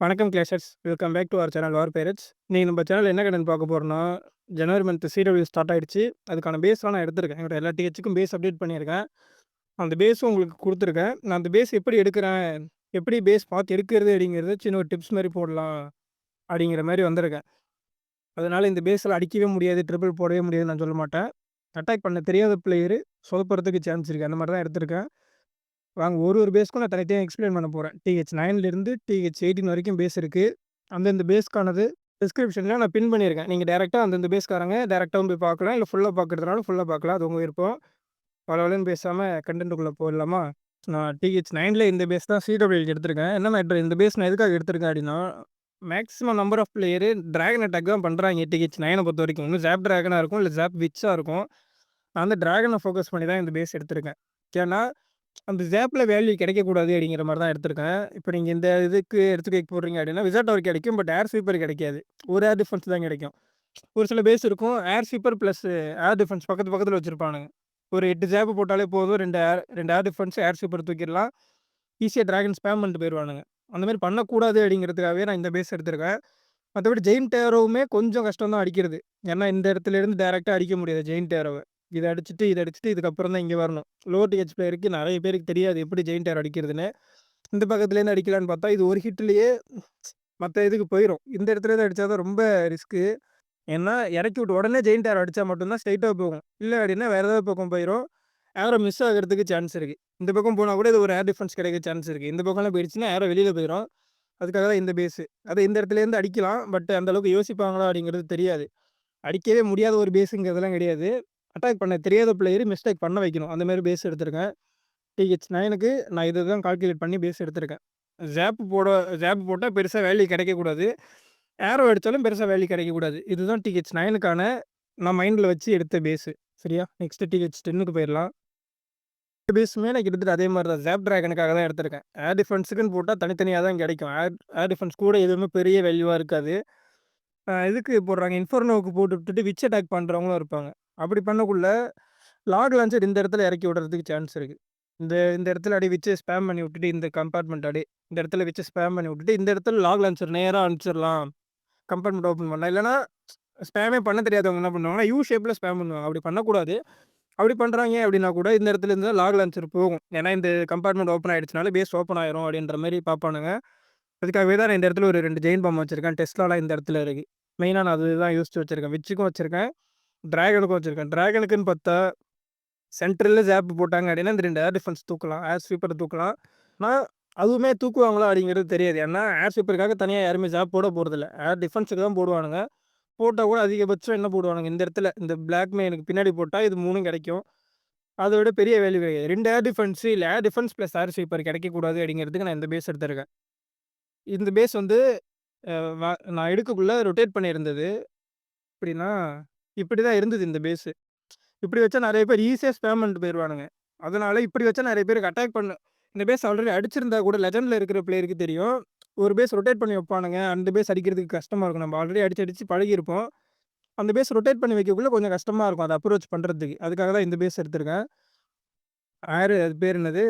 வணக்கம் clashers. Welcome back to our channel war pirates. இன்னைக்கு நம்ம சேனல் என்ன கண்டென்ட் பார்க்க போறோம்னா, ஜனவரி மந்த் சிடபிள்யூ ஸ்டார்ட் ஆயிடுச்சு. அதுக்கான பேஸ்லாம் நான் எடுத்திருக்கேன். என்னோட எல்லா டிஹெச்சுக்கும் பேஸ் அப்டேட் பண்ணியிருக்கேன். அந்த பேஸும் உங்களுக்கு குடுத்துருக்கேன். நான் அந்த பேஸ் எப்படி எடுக்கிறேன், எப்படி பேஸ் பார்த்து எடுக்கிறது அப்படிங்கிறது சின்ன ஒரு டிப்ஸ் மாரி போடலாம் அப்படிங்கிற மாரி வந்திருக்கேன். அதனால இந்த பேஸ்ல அடிக்கவே முடியாது, ட்ரிபிள் போடவே முடியாதுன்னு நான் சொல்ல மாட்டேன். அட்டாக் பண்ண தெரியாத பிளேயரு சொதப்புறதுக்கு சான்ஸ் இருக்கு. அந்த மாரி தான் எடுத்திருக்கேன். வாங்க ஒரு பேஸ்க்கும் நான் தனித்தனியா எக்ஸ்பிளைன் பண்ண போறேன். TH9லேருந்து TH18 வரைக்கும் பேஸ் இருக்கு. அந்தந்த பேஸ்க்கானது டிஸ்கிரிப்ஷன்ல நான் பின் பண்ணியிருக்கேன். நீங்க டைரக்ட்டா அந்தந்த பேஸ்காரங்க டைரக்ட்டாவும் போய் பார்க்கலாம். இல்ல ஃபுல்லா பார்க்கறதுனாலும் ஃபுல்லா பார்க்கலாம். அது உங்க விருப்பம். வளவளன்னு பேசாம கன்டென்ட்க்குள்ள போயிடலாமா? நான் TH9ல இந்த பேஸ் தான் சிடபிள்யூ எடுத்திருக்கேன். என்ன மேட்டர் இந்த பேஸ் நான் எதுக்காக எடுத்திருக்கேன் அப்படின்னா, maximum number of player dragon attack தான் பண்றாங்க TH9 பொறுத்தவரைக்கும். ஒண்ணு ஜாப் டிராகனா இருக்கும், இல்ல ஜாப் விட்ச்சா இருக்கும். நான் வந்து டிராகன ஃபோக்கஸ் பண்ணி தான் இந்த பேஸ் எடுத்திருக்கேன். ஏன்னா அந்த ஜேப்ல வேல்யூ கிடைக்கக்கூடாது அப்படிங்கிற மாரி தான் எடுத்திருக்கேன். இப்ப நீங்க இந்த இதுக்கு எடுத்துக்க போடுறீங்க அப்படின்னா, விசார்ட் டவர் கிடைக்கும். பட் ஏர் ஸ்வீப்பர் கிடைக்காது. ஒரு ஏர் டிஃபென்ஸ் தான் கிடைக்கும். ஒரு சில பேஸ் இருக்கும். ஏர் ஸ்வீப்பர் பிளஸ் ஏர் டிஃபென்ஸ் பக்கத்து பக்கத்துல வச்சிருப்பானுங்க. ஒரு 8 ஜேப் போட்டாலே போதும். 2 ஏர் டிஃபென்ஸ், ஏர் ஸ்வீப்பர் தூக்கிடலாம். ஈஸியா டிராகன் ஸ்பாம் பண்ணிட்டு போயிருவானுங்க. அந்த மாரி பண்ணக்கூடாது அப்படிங்கிறதுக்காகவே நான் இந்த பேஸ் எடுத்திருக்கேன். மத்தபடி ஜெயின்ட் ஏரோவுமே கொஞ்சம் கஷ்டம் தான் அடிக்கிறது. ஏன்னா இந்த இடத்துலேருந்து டைரக்ட்டா அடிக்க முடியாது ஜெயின்ட் ஏரோவ. இத அடிச்சுட்டு இதுக்கப்புறம் தான் இங்க வரணும். லோ டிஹெச் பிளேயருக்கு நெறைய பேருக்கு தெரியாது எப்படி ஜெயின்ட் ஏரோ அடிக்கிறதுன்னு. இந்த பக்கத்துலேருந்து அடிக்கலான்னு பார்த்தா, இது ஒரு ஹிட்லயே மத்த இதுக்கு போயிரும். இந்த இடத்துலேருந்து அடிச்சா தான் ரொம்ப ரிஸ்க்கு. ஏன்னா இறக்கி விட்டு உடனே ஜெயின்ட் ஏரோ அடிச்சா மட்டும் தான் ஸ்ட்ரெயிட்டா போகும். இல்ல அப்படின்னா வேற ஏதாவது பக்கம் போயிரும். ஏரோ மிஸ் ஆகுறதுக்கு சான்ஸ் இருக்கு. இந்த பக்கம் போனா கூட இது ஒரு ஏர் டிஃபென்ஸ் கிடைக்க சான்ஸ் இருக்கு. இந்த பக்கம்லாம் போயிடுச்சுன்னா ஏரோ வெளியில போயிரும். அதுக்காக தான் இந்த பேஸு. இந்த இடத்துலேருந்து அடிக்கலாம். பட் அந்த அளவுக்கு யோசிப்பாங்களா அப்படிங்கிறது தெரியாது. அடிக்கவே முடியாத ஒரு பேஸுங்கிறதெல்லாம் கிடையாது. அட்டாக் பண்ண தெரியாத பிளேயர் மிஸ்டேக் பண்ண வைக்கணும். அந்த மாரி பேஸ் எடுத்திருக்கேன். TH9க்கு நான் இத தான் கால்குலேட் பண்ணி பேஸ் எடுத்திருக்கேன். ஜாப் போட்டா பெருசா வேல்யூ கிடைக்கக்கூடாது. ஏரோ அடிச்சாலும் பெருசா வேல்யூ கிடைக்கக்கூடாது. இதுதான் TH9க்கான நான் மைண்ட்ல வச்சு எடுத்த பேஸு. சரியா? நெக்ஸ்ட் TH10க்கு போயிரலாம். இந்த பேஸுமே நான் கிட்டத்தட்ட அதே மாரி தான். ஜாப் டிராகனுக்காக தான் எடுத்திருக்கேன். ஏர் டிஃபென்ஸுக்குன்னு போட்டா தனித்தனியா தான் கிடைக்கும். ஏர் ஏர் டிஃபென்ஸ் கூட எதுவுமே பெரிய வேல்யூவா இருக்காது. இதுக்கு போடுறாங்க. இன்ஃபெர்னோவுக்கு போட்டு விட்டுட்டு விட்ச் அட்டாக் பண்றவங்களும் இருப்பாங்க. அப்படி பண்ணக்குள்ள லாக் லான்ச்சர் இந்த இடத்துல இறக்கி விடுறதுக்கு சான்ஸ் இருக்கு. இந்த இந்த இடத்துல அப்படியே விட்ச்ச ஸ்பாம் பண்ணி விட்டுட்டு இந்த கம்பார்ட்மெண்ட் அப்படியே இந்த இடத்துல வச்சு ஸ்பாம் பண்ணி விட்டுட்டு, இந்த இடத்துல லாக் லான்ச்சர் நேரா அனுப்பிச்சிடலாம். கம்பார்ட்மெண்ட் ஓப்பன் பண்ணலாம். இல்லன்னா ஸ்பாமே பண்ண தெரியாதவங்க என்ன பண்ணுவாங்கன்னா, யூ ஷேப்ல ஸ்பாம் பண்ணுவாங்க. அப்படி பண்ணக்கூடாது. அப்படி பண்றாங்க அப்படின்னா கூட இந்த இடத்துல இருந்து லாக் லான்ச்சர் போகும். ஏன்னா இந்த கம்பார்ட்மெண்ட் ஓப்பன் ஆயிடுச்சுனால பேஸ் ஓப்பன் ஆயிரும் அப்படின்ற மாரி பார்ப்பானுங்க. அதுக்காகவே தான் நான் இந்த இடத்துல ஒரு 2 ஜெயின் பாம் வச்சிருக்கேன். டெஸ்லாலாம் இந்த இடத்துல இருக்கு. மெயினா நான் அதுதான் யோசிச்சு வச்சிருக்கேன். விட்ச்சுக்கும் வச்சிருக்கேன். டிராகனுக்கும் வச்சிருக்கேன். டிராகனுக்குன்னு பார்த்தா, சென்ட்ரல்ல ஜாப் போட்டாங்க அப்படின்னா, இந்த 2 ஏர் டிஃபென்ஸ் தூக்கலாம். ஏர் ஸ்வீப்பர தூக்கலாம். ஆனா, அதுவுமே தூக்குவாங்களா அப்படிங்கிறது தெரியாது. ஏன்னா, ஏர் ஸ்வீப்பருக்காக தனியா யாருமே ஜாப் போட போறதில்ல. ஏர் டிஃபென்ஸுக்கு தான் போடுவானுங்க. போட்டா கூட அதிகபட்சம் என்ன போடுவானுங்க, இந்த இடத்துல இந்த பிளாக் மெயினுக்கு பின்னாடி போட்டா இது 3ம் கிடைக்கும். அத விட பெரிய வேல்யூ கிடையாது. 2 ஏர் டிஃபென்ஸ் இல்ல ஏர் டிஃபென்ஸ் பிளஸ் ஏர் ஸ்வீப்பர் கிடைக்கக்கூடாது அப்படிங்கிறதுக்கு நான் இந்த பேஸ் எடுத்திருக்கேன். இந்த பேஸ் வந்து அ வ நான் எடுக்கக்குள்ள ரொட்டேட் பண்ணியிருந்தது. எப்படின்னா, இப்படி தான் இருந்தது இந்த பேஸு. இப்படி வச்சா நெறைய பேர் ஈஸியா ஸ்பாம் பண்ணிட்டு போயிருவானுங்க. அதனால இப்படி வச்சா நெறைய பேருக்கு அட்டாக் பண்ண இந்த பேஸ் ஆல்ரெடி அடிச்சிருந்தா கூட லெஜண்ட்ல இருக்கிற பிளேயருக்கு தெரியும். ஒரு பேஸ் ரொட்டேட் பண்ணி வைப்பானுங்க. அந்த பேஸ் அடிக்கிறதுக்கு கஷ்டமா இருக்கும். நம்ம ஆல்ரெடி அடிச்சு, அடிச்சு பழகியிருப்போம். அந்த பேஸ் ரொட்டேட் பண்ணி வைக்கக்குள்ள கொஞ்சம் கஷ்டமா இருக்கும். அத அப்ரோச் பண்றதுக்கு. அதுக்காக தான் இந்த பேஸ் எடுத்திருக்கேன். அது பேர் என்னது?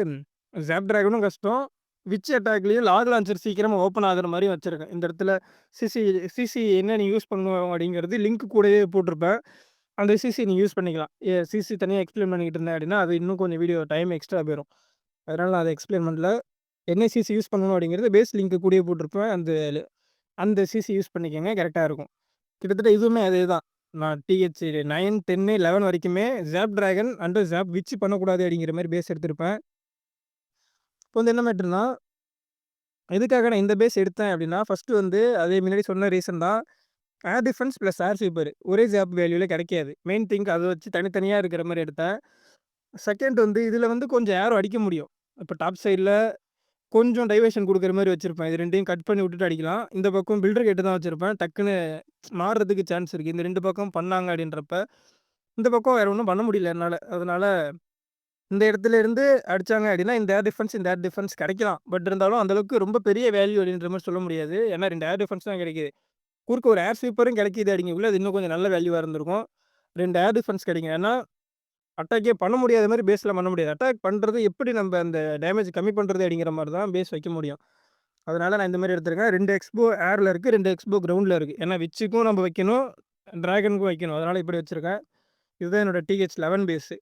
ஜாப் டிராகனும் கஷ்டம். விட்ச் அட்டாக்லயும் லாக் லான்ச்சர் சீக்கிரமா ஓப்பன் ஆகுற மாரியும் வச்சிருக்கேன். இந்த இடத்துல சிசி சிசி என்ன நீ யூஸ் பண்ணுவோம் அப்படிங்கிறது லிங்க் கூடவே போட்டிருப்பேன். அந்த சிசி நீங்க யூஸ் பண்ணிக்கலாம். சிசி தனியா எக்ஸ்பிளைன் பண்ணிக்கிட்டு இருந்தேன் அப்படின்னா, அது இன்னும் கொஞ்சம் வீடியோ டைம் எக்ஸ்ட்ரா போயிரும். அதனால நான் அத எக்ஸ்பிளைன் பண்ணல. என்ன சிசி யூஸ் பண்ணணும் அப்படிங்கிறது பேஸ் லிங்க் கூடயே போட்டிருப்பேன். அந்த சிசி யூஸ் பண்ணிக்கங்க கரெக்ட்டா இருக்கும். கிட்டத்தட்ட இதுவுமே அதேதான். நான் TH 9, 10, 11 வரைக்குமே job dragon and job witch பண்ணக்கூடாது அப்படிங்கிற மாரி பேஸ் எடுத்திருப்பேன். இப்போ வந்து என்ன மேட்டர்னா, எதுக்காக நான் இந்த பேஸ் எடுத்தேன் அப்படின்னா, ஃபர்ஸ்ட்டு வந்து அதே முன்னாடி சொன்ன ரீசன் தான். ஏர் டிஃபென்ஸ் பிளஸ் ஏர் ஸ்வீப்பர் ஒரே ஜாப் வேல்யூல கிடைக்காது. மெயின் திங்க் அத வச்சு தனித்தனியா இருக்கிற மாரி எடுத்தேன். செகண்ட் வந்து இதுல வந்து கொஞ்சம் ஏரோ அடிக்க முடியும். இப்ப டாப் சைட்ல கொஞ்சம் டைவர்ஷன் குடுக்குற மாரி வச்சிருப்பேன். இது 2யும் கட் பண்ணி விட்டுட்டு அடிக்கலாம். இந்த பக்கம் பில்டர் கேட் தான் வச்சிருப்பேன். டக்குன்னு மாறுறதுக்கு சான்ஸ் இருக்கு. இந்த 2 பக்கம் பண்ணாங்க அப்படின்றப்ப, இந்த பக்கம் வேற ஒண்ணும் பண்ண முடியல என்னால. அதனால இந்த இடத்துல இருந்து அடிச்சாங்க அப்படின்னா, இந்த ஏர் டிஃபென்ஸ் கிடைக்கலாம். பட் இருந்தாலும் அந்த அளவுக்கு ரொம்ப பெரிய வேல்யூ அப்படின்ற மாரி சொல்ல முடியாது. ஏன்னா 2 ஏர் டிஃபென்ஸ் தான் கிடைக்குது. குறுக்க ஒரு ஏர் ஸ்வீப்பரும் கிடைக்குது அப்படிங்கக்குள்ள, அது இன்னும் கொஞ்சம் நல்ல வேல்யூவா இருந்திருக்கும். 2 ஏர் டிஃபென்ஸ் கிடைக்கும். ஏன்னா, அட்டாக்கே பண்ண முடியாத மாரி பேஸ்ல பண்ண முடியாது. அட்டாக் பண்றது எப்படி நம்ம அந்த டேமேஜ் கம்மி பண்றது அப்படிங்கிற மாரி தான் பேஸ் வைக்க முடியும். அதனால நான் இந்த மாரி எடுத்திருக்கேன். 2 எக்ஸ்போ ஏர்ல இருக்கு. 2 எக்ஸ்போ கிரவுண்ட்ல இருக்கு. ஏன்னா விச்சுக்கும் நம்ம வைக்கணும். டிராகனுக்கும் வைக்கணும். அதனால இப்படி வச்சிருக்கேன். இதுதான் என்னோட TH11 பேஸு.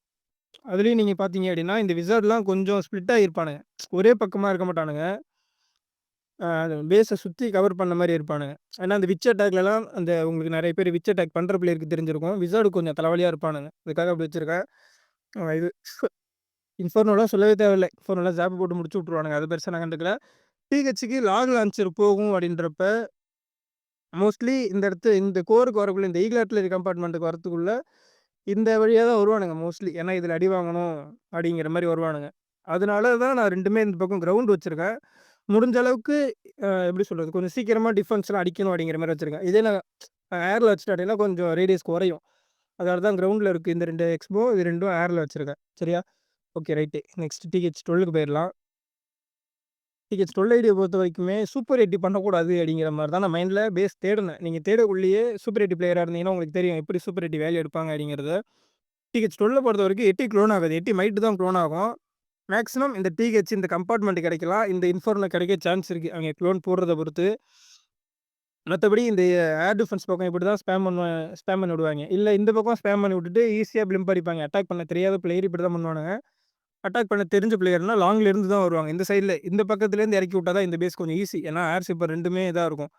அதுலயும் நீங்க பார்த்தீங்க அப்படின்னா, இந்த விசார்ட்லாம் கொஞ்சம் ஸ்ப்ளிட் ஆகியிருப்பானுங்க. ஒரே பக்கமா இருக்க மாட்டானுங்க. பேஸ சுத்தி கவர் பண்ண மாரி இருப்பானுங்க. ஏன்னா அந்த விட்ச் அட்டாக்லலாம் அந்த உங்களுக்கு நெறைய பேர் விட்ச் அட்டாக் பண்ற பிளேயருக்கு தெரிஞ்சிருக்கும். விசார்டு கொஞ்சம் தலைவலியா இருப்பானுங்க. அதுக்காக அப்படி வச்சிருக்கேன். இது இன்ஃபர்னோலாம் சொல்லவே தேவையில்ல. இன்ஃபர்னோலாம் ஜாப் போட்டு முடிச்சு விட்டுருவானுங்க. அது பெருசா நான் கண்டுக்கல. THக்கு லாங் லான்ச்சர் போகும் அப்படின்றப்ப, மோஸ்ட்லி இந்த கோருக்கு வரக்குள்ள இந்த ஈகிள் ஆர்ட்லரி கம்பார்ட்மெண்ட்டுக்கு வரத்துக்குள்ள, இந்த வழியா தான் வருவானுங்க மோஸ்ட்லி. ஏன்னா இதில அடி வாங்கணும் அப்படிங்கிற மாரி வருவானுங்க. அதனால தான் நான் 2மே இந்த பக்கம் கிரவுண்ட் வச்சிருக்கேன். முடிஞ்ச அளவுக்கு எப்படி சொல்றது? கொஞ்சம் சீக்கிரமா டிஃபென்ஸ்லாம் அடிக்கணும் அப்படிங்கிற மாரி வச்சிருக்கேன். இதே நான் ஏர்ல வச்சுட்டேன் அப்படின்னா கொஞ்சம் ரேடியஸ் குறையும். அதனால தான் கிரவுண்ட்ல இருக்கு. இந்த 2 எக்ஸ்போ இது 2ம் ஏர்ல வச்சிருக்கேன். சரியா? Okay right. நெக்ஸ்ட் TH12க்கு போயிரலாம். TH12 ஐடிய பொறுத்தவரைக்குமே சூப்பர் 80 பண்ணக்கூடாது அப்படிங்கிற மாரி தான் நான் மைண்ட்ல பேஸ் தேடுனேன். நீங்க தேடக்குள்ளேயே சூப்பர் 80 பிளேயரா இருந்தீங்கன்னா உங்களுக்கு தெரியும் எப்படி சூப்பர் 80 வேல்யூ எடுப்பாங்க அப்படிங்கிறத. TH12 பொறுத்தவரைக்கும் 80 குளோன் ஆகாது. 80 மைட் தான் குளோன் ஆகும். மேக்ஸிமம் இந்த TH இந்த கம்பார்ட்மெண்ட் கிடைக்கலாம். இந்த இன்ஃபர்னோ கிடைக்க சான்ஸ் இருக்கு. அவங்க குளோன் போடுறத பொறுத்து. மத்தபடி இந்த ஏர் டிஃபென்ஸ் பக்கம் இப்படி தான் ஸ்பேம் பண்ணி விடுவாங்க. இல்ல இந்த பக்கம் ஸ்பேம் பண்ணி விட்டுட்டு ஈஸியா பிளிம்ப் அடிப்பாங்க. அட்டாக் பண்ண தெரியாத பிளேயர் இப்படி தான் பண்ணுவானுங்க. அட்டாக் பண்ண தெரிஞ்ச பிளேயர்னா லாங்ல இருந்து தான் வருவாங்க. இந்த சைட்ல இந்த பக்கத்துலேருந்து இறக்கி விட்டா தான் இந்த பேஸ் கொஞ்சம் ஈஸி. ஏன்னா ஏர் ஸ்வீப்பர் 2மே இதா இருக்கும்.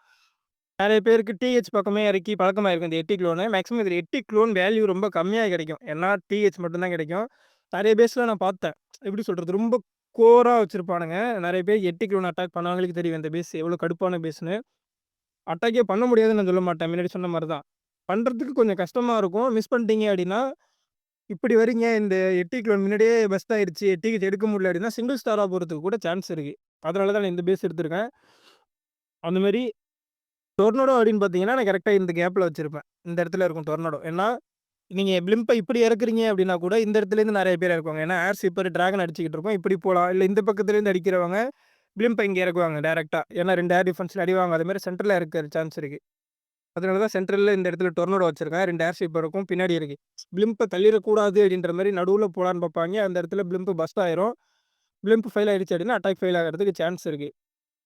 நெறைய பேருக்கு TH பக்கமே இறக்கி பழக்கமாயிருக்கும் இந்த 80 குளோனு. மேக்ஸிமம் இதுல 80 குளோன் வேல்யூ ரொம்ப கம்மியா கிடைக்கும். ஏன்னா TH மட்டும் தான் கிடைக்கும். நெறைய பேஸ்ல நான் பார்த்தேன். எப்படி சொல்றது? ரொம்ப கோரா வச்சிருப்பானுங்க. நெறைய பேர் 80 குளோன் அட்டாக் பண்ணவங்களுக்கு தெரியும் இந்த பேஸ் எவ்வளோ கடுப்பான பேஸ்ன்னு. அட்டாக்கே பண்ண முடியாதுன்னு நான் சொல்ல மாட்டேன். முன்னாடி சொன்ன மாரி தான். பண்றதுக்கு கொஞ்சம் கஷ்டமா இருக்கும். மிஸ் பண்ணிட்டீங்க அப்படின்னா, இப்படி வரீங்க இந்த 80 கிலோ முன்னாடியே பஸ்ட் ஆயிருச்சு. டிக்கெட் எடுக்க முடியல அப்படின்னா, சிங்கிள் ஸ்டாரா போறதுக்கு கூட சான்ஸ் இருக்கு. அதனால தான் நான் இந்த பேஸ் எடுத்திருக்கேன். அந்த மாரி டொர்னடோ அப்படின்னு பார்த்தீங்கன்னா, நான் கரெக்ட்டா இந்த கேப்ல வச்சிருப்பேன். இந்த இடத்துல இருக்கும் டொர்னடோ. ஏன்னா, நீங்க பிளிம்ப இப்படி இறக்குறீங்க அப்படின்னா கூட, இந்த இடத்துலேருந்து நெறைய பேர் இறக்குவாங்க. ஏன்னா, ஏர் ஸ்வீப்பர், டிராகன் அடிச்சுக்கிட்டு இருக்கோம். இப்படி போலாம். இல்ல இந்த பக்கத்துலேருந்து அடிக்கிறவங்க, பிளிம்ப இங்க இறக்குவாங்க டைரக்ட்டா. ஏன்னா 2 ஏர் டிஃபென்ஸ்ல அடி வாங்காத மாரி சென்டர்ல இறக்க சான்ஸ் இருக்கு. அதனால தான் சென்ட்ரல்ல இந்த இடத்துல டொர்னடோ வச்சிருக்கேன். 2 ஏர் ஸ்வீப்பர் இருக்கும். பின்னாடி இருக்கு. பிளிம்ப தள்ளிறக்கூடாது அப்படின்ற மாரி நடுவுல போலான்னு பார்ப்பாங்க. அந்த இடத்துல பிளிம்பு பஸ்ட் ஆயிரும். பிளிம்ப் ஃபெயில் ஆயிடுச்சு அப்படின்னா, அட்டாக் ஃபெயில் ஆகுறதுக்கு சான்ஸ் இருக்கு.